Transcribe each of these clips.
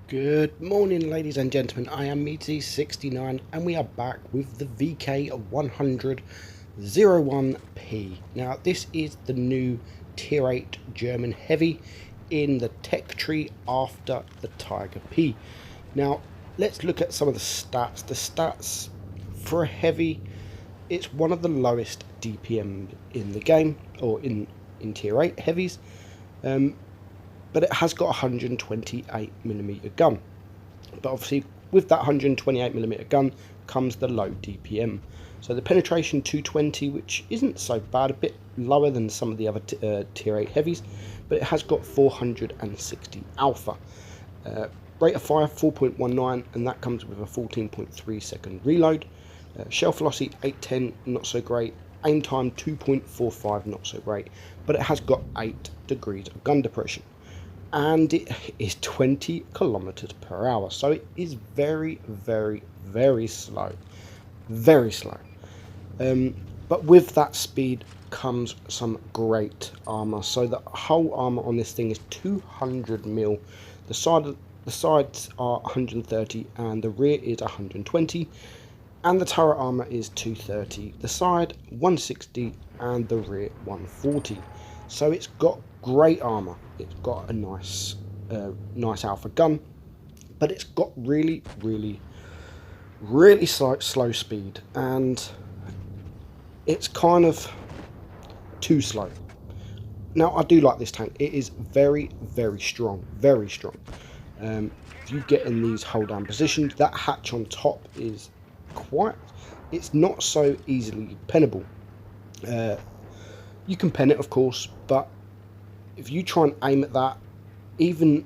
Good morning, ladies and gentlemen. I am Meatsy69 and we are back with the VK100-01P. Now, this is the new Tier 8 German heavy in the tech tree after the Tiger P. Now, let's look at some of the stats. The stats for a heavy, it's one of the lowest DPM in the game, or in Tier 8 heavies. But it has got a 128mm gun. But obviously with that 128mm gun comes the low DPM. So the penetration 220, which isn't so bad, a bit lower than some of the other Tier 8 heavies, but it has got 460 alpha. Rate of fire 4.19, and that comes with a 14.3 second reload. Shell velocity 810, not so great. Aim time 2.45, not so great. But it has got 8 degrees of gun depression. And it is 20 kilometers per hour, so it is very slow, very slow. But with that speed comes some great armor. So the whole armor on this thing is 200mm. The sides are 130 and the rear is 120, and the turret armor is 230, the side 160 and the rear 140. So it's got great armor. It's got a nice alpha gun, but it's got really slow speed, and it's kind of too slow. Now, I do like this tank. It is very strong, very strong. If you get in these hold down positions, that hatch on top is it's not so easily pennable. You can pen it, of course, but if you try and aim at that, even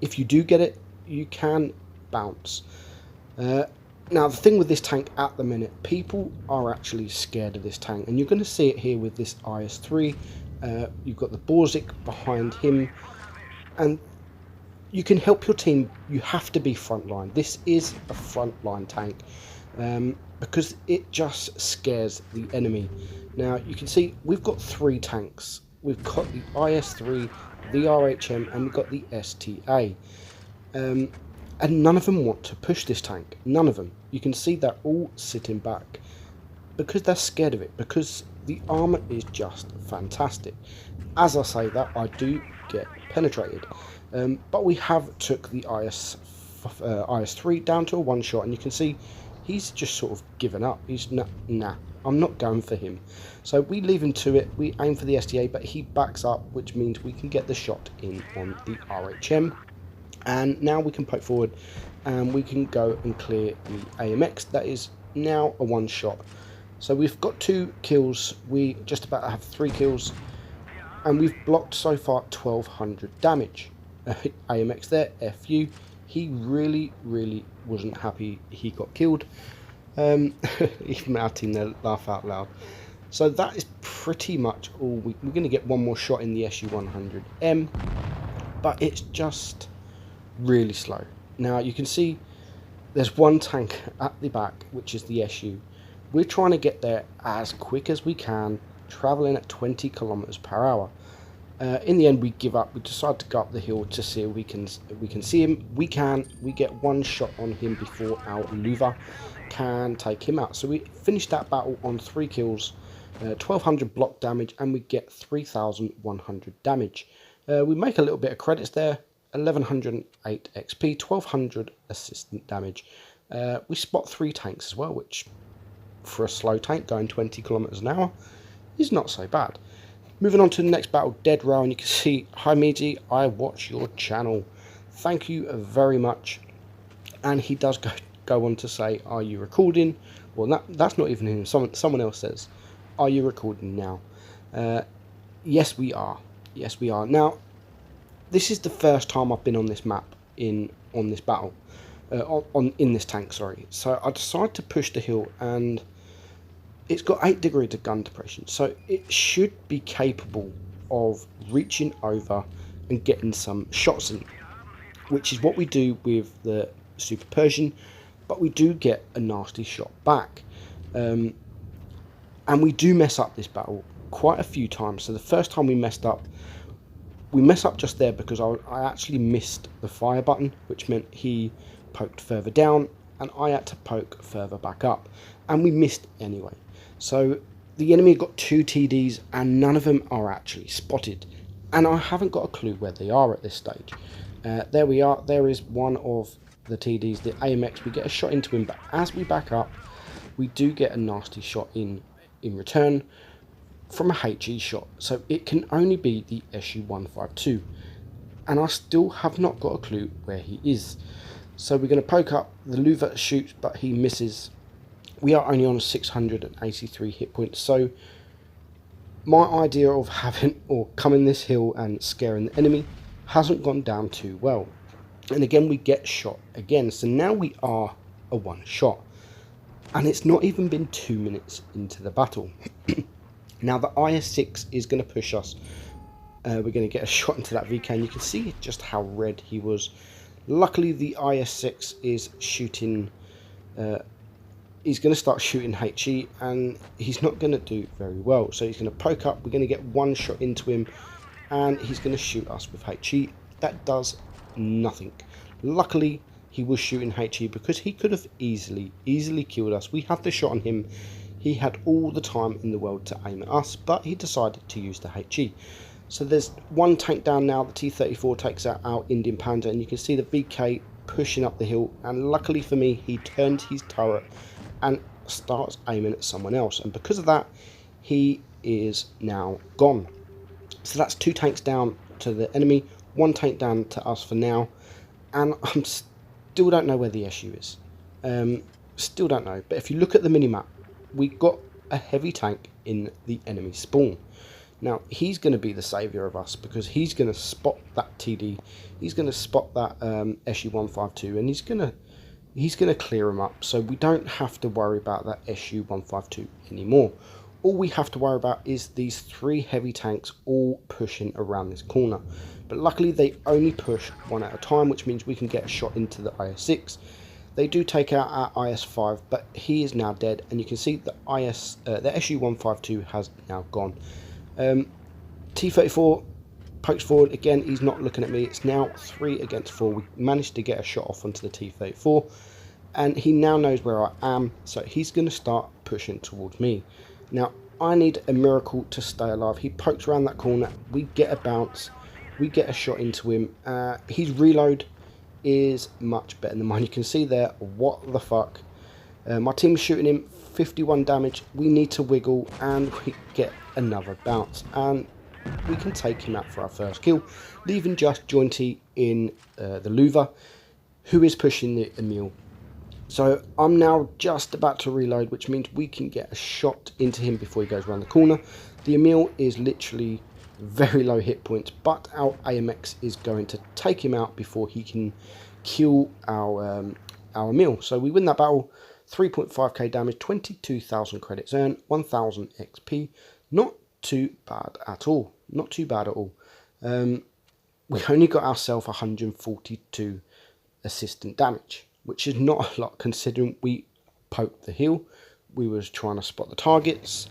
if you do get it, you can bounce. Now, the thing with this tank at the minute, people are actually scared of this tank, and you're going to see it here with this IS-3. You've got the Borzik behind him, and you can help your team. You have to be frontline. This is a frontline tank, because it just scares the enemy. Now, you can see we've got 3 tanks. We've got the IS-3, the RHM, and we've got the STA. And none of them want to push this tank. None of them. You can see they're all sitting back because they're scared of it, because the armor is just fantastic. As I say that, I do get penetrated. But we have took the IS-3 down to a one-shot, and you can see he's just sort of given up. He's nah, I'm not going for him. So we leave him to it. We aim for the STA, but he backs up, which means we can get the shot in on the RHM. And now we can poke forward, and we can go and clear the AMX. That is now a one-shot. So we've got 2 kills. We just about have 3 kills, and we've blocked so far 1200 damage. AMX there, FU. He really wasn't happy he got killed. Even our team there laugh out loud. So that is pretty much all. We're going to get one more shot in the SU-100M, but it's just really slow. Now you can see there's one tank at the back, which is the SU. We're trying to get there as quick as we can, traveling at 20 kilometers per hour. In the end, we give up. We decide to go up the hill to see if we can see him. We get one shot on him before our Luva can take him out. So we finish that battle on 3 kills, 1200 block damage, and we get 3100 damage. We make a little bit of credits there. 1108 XP, 1200 assistant damage. We spot 3 tanks as well, which for a slow tank going 20 kilometers an hour is not so bad. Moving on to the next battle, Dead Row, and you can see, hi Meaty, I watch your channel. Thank you very much. And he does go on to say, are you recording? Well, that's not even him. Someone else says, are you recording now? Yes, we are. Yes, we are. Now, this is the first time I've been on this map on this battle, in this tank. Sorry. So I decided to push the hill, and it's got 8 degrees of gun depression, so it should be capable of reaching over and getting some shots in, which is what we do with the Super Persian, but we do get a nasty shot back. And we do mess up this battle quite a few times. So the first time we messed up, we mess up just there because I actually missed the fire button, which meant he poked further down and I had to poke further back up, and we missed anyway. So the enemy got 2 TDs and none of them are actually spotted, and I haven't got a clue where they are at this stage. There we are. There is one of the TDs, the AMX. We get a shot into him, but as we back up, we do get a nasty shot in return from a HE shot. So it can only be the SU-152, and I still have not got a clue where he is. So we're going to poke up. The Louver shoots, but he misses. We are only on 683 hit points. So my idea of having or coming this hill and scaring the enemy hasn't gone down too well. And again, we get shot again. So now we are a one shot. And it's not even been 2 minutes into the battle. Now the IS-6 is going to push us. We're going to get a shot into that VK, and you can see just how red he was. Luckily, the IS-6 is shooting. He's going to start shooting HE, and he's not going to do very well. So he's going to poke up. We're going to get one shot into him, and he's going to shoot us with HE. That does nothing. Luckily, he was shooting HE because he could have easily killed us. We had the shot on him. He had all the time in the world to aim at us, but he decided to use the HE. So there's one tank down now. The T-34 takes out our Indian Panda, and you can see the VK pushing up the hill, and luckily for me, he turned his turret and starts aiming at someone else, and because of that, he is now gone. So that's 2 tanks down to the enemy, 1 tank down to us for now, and I'm still don't know where the SU is. Still don't know, but if you look at the minimap, we got a heavy tank in the enemy spawn. Now he's going to be the saviour of us because he's going to spot that TD, he's going to spot that SU-152, and he's going to clear him up, so we don't have to worry about that SU-152 anymore. All we have to worry about is these 3 heavy tanks all pushing around this corner. But luckily they only push one at a time, which means we can get a shot into the IS-6. They do take out our IS-5, but he is now dead, and you can see the SU-152 has now gone. T-34 pokes forward again. He's not looking at me. It's now 3 against 4. We managed to get a shot off onto the T-34, and he now knows where I am, so he's going to start pushing towards me. Now I need a miracle to stay alive. He pokes around that corner. We get a bounce. We get a shot into him. His reload is much better than mine. You can see there. What the fuck? My team's shooting him. 51 damage. We need to wiggle, and we get another bounce, and we can take him out for our first kill, leaving just Jointy in the Louver, who is pushing the Emil. So I'm now just about to reload, which means we can get a shot into him before he goes around the corner. The Emil is literally very low hit points, but our AMX is going to take him out before he can kill our Emil. So we win that battle. 3.5k damage, 22,000 credits earned, 1,000 XP. Not too bad at all. Not too bad at all. We only got ourselves 142 assistant damage, which is not a lot considering we poked the hill. We was trying to spot the targets,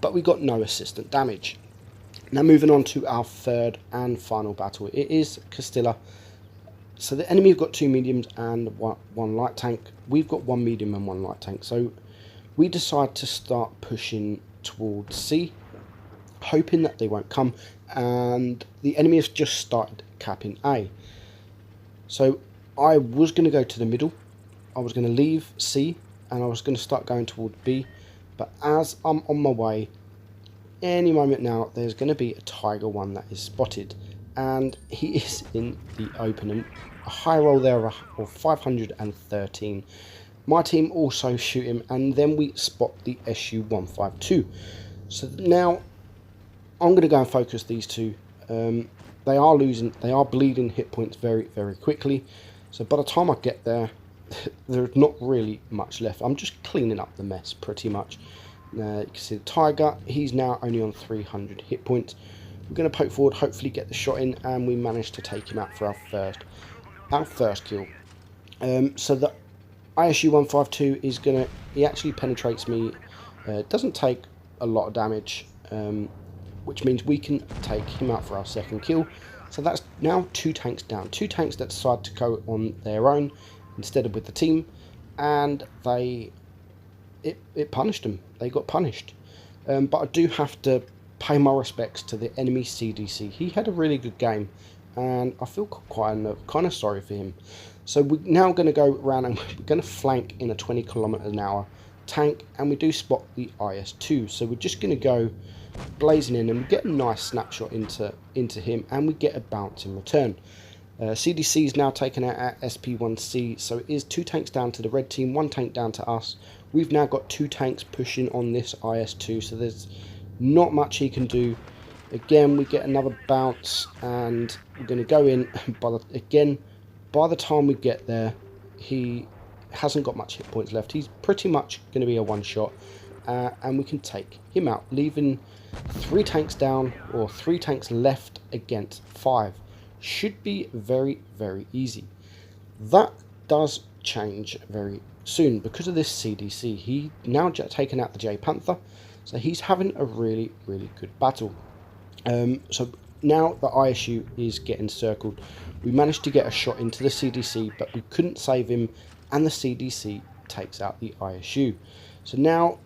but we got no assistant damage. Now moving on to our 3rd and final battle. It is Castilla. So the enemy have got 2 mediums and one light tank. We've got 1 medium and 1 light tank. So we decide to start pushing towards C, hoping that they won't come. And the enemy has just started capping A. So I was going to go to the middle. I was going to leave C and I was going to start going towards B. But as I'm on my way, any moment now, there's going to be a Tiger 1 that is spotted. And he is in the open, and a high roll there of 513. My team also shoot him, and then we spot the SU-152. So now I'm going to go and focus these 2. They are bleeding hit points very, very quickly. So by the time I get there, there's not really much left. I'm just cleaning up the mess pretty much. You can see the Tiger, he's now only on 300 hit points. We're going to poke forward, hopefully get the shot in, and we managed to take him out for our first kill. So the ISU-152 is going to, he actually penetrates me, doesn't take a lot of damage, which means we can take him out for our second kill. So that's now 2 tanks down. 2 tanks that decide to go on their own instead of with the team, and it punished them. They got punished. But I do have to pay my respects to the enemy CDC. He had a really good game, and I feel kind of sorry for him. So we're now going to go around and we're going to flank in a 20 km/h tank, and we do spot the IS-2. So we're just going to go blazing in, and we get a nice snapshot into him, and we get a bounce in return. CDC is now taken out at SP1C, so it is 2 tanks down to the red team, 1 tank down to us. We've now got 2 tanks pushing on this IS-2, so there's not much he can do. Again, we get another bounce, and we're going to go in. By the time we get there, he hasn't got much hit points left. He's pretty much going to be a one-shot, and we can take him out, leaving 3 tanks down, or 3 tanks left against 5. Should be very, very easy. That does change very soon because of this CDC. He now taken out the J Panther, so he's having a really, really good battle. So now the ISU is getting circled. We managed to get a shot into the CDC, but we couldn't save him, and the CDC takes out the ISU. So now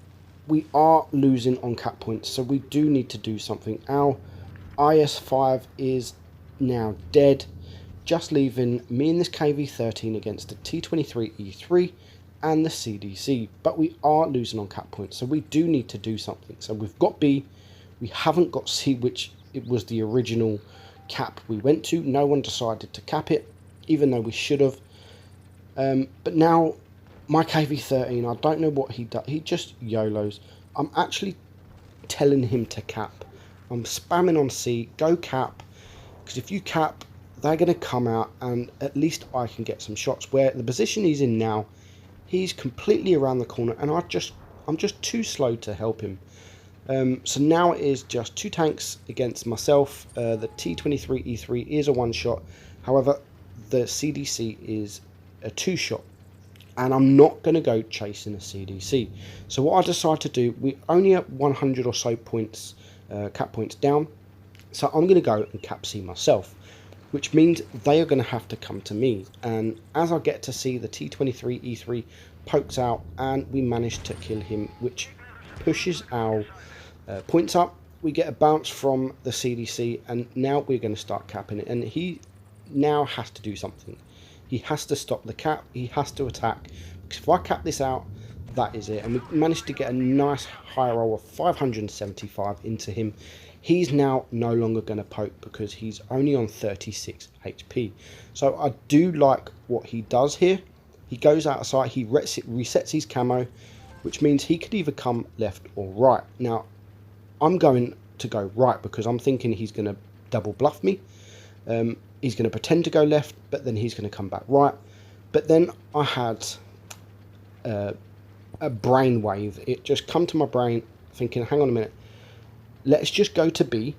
we are losing on cap points, so we do need to do something. Our IS-5 is now dead, just leaving me and this KV-13 against the T-23E3 and the CDC. But we are losing on cap points, so we do need to do something. So we've got B, we haven't got C, which it was the original cap we went to. No one decided to cap it, even though we should have. But now my KV-13, I don't know what he does. He just YOLOs. I'm actually telling him to cap. I'm spamming on C, go cap. Because if you cap, they're going to come out, and at least I can get some shots. Where the position he's in now, he's completely around the corner, and I'm just too slow to help him. So now it is just 2 tanks against myself. The T-23E3 is a one-shot. However, the CDC is a 2-shot. And I'm not going to go chasing a CDC. So what I decided to do, we're only at 100 or so points, cap points down. So I'm going to go and cap C myself, which means they are going to have to come to me. And as I get to see, the T-23E3 pokes out, and we manage to kill him, which pushes our points up. We get a bounce from the CDC, and now we're going to start capping it. And he now has to do something. He has to stop the cap. He has to attack. Because if I cap this out, that is it. And we managed to get a nice high roll of 575 into him. He's now no longer going to poke because he's only on 36 HP. So I do like what he does here. He goes out of sight. He resets his camo, which means he could either come left or right. Now, I'm going to go right because I'm thinking he's going to double bluff me. He's going to pretend to go left, but then he's going to come back right. But then I had a brainwave. It just come to my brain thinking, hang on a minute. Let's just go to B.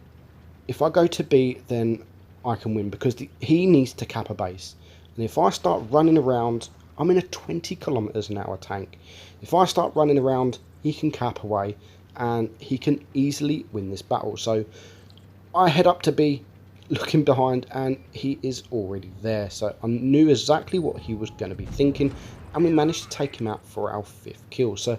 If I go to B, then I can win because he needs to cap a base. And if I start running around, I'm in a 20 km/h tank. If I start running around, he can cap away and he can easily win this battle. So I head up to B, looking behind, and he is already there. So I knew exactly what he was going to be thinking, and we managed to take him out for our 5th kill. So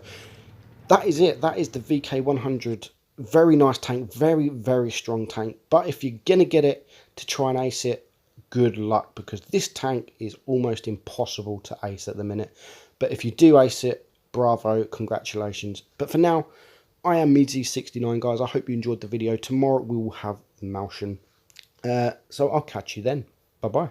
that is it. That is the VK100. Very nice tank, very, very strong tank. But if you're going to get it to try and ace it, good luck, because this tank is almost impossible to ace at the minute. But if you do ace it, bravo, congratulations. But for now, I am Midzy69, guys. I hope you enjoyed the video. Tomorrow we will have Malshan. So I'll catch you then. Bye-bye.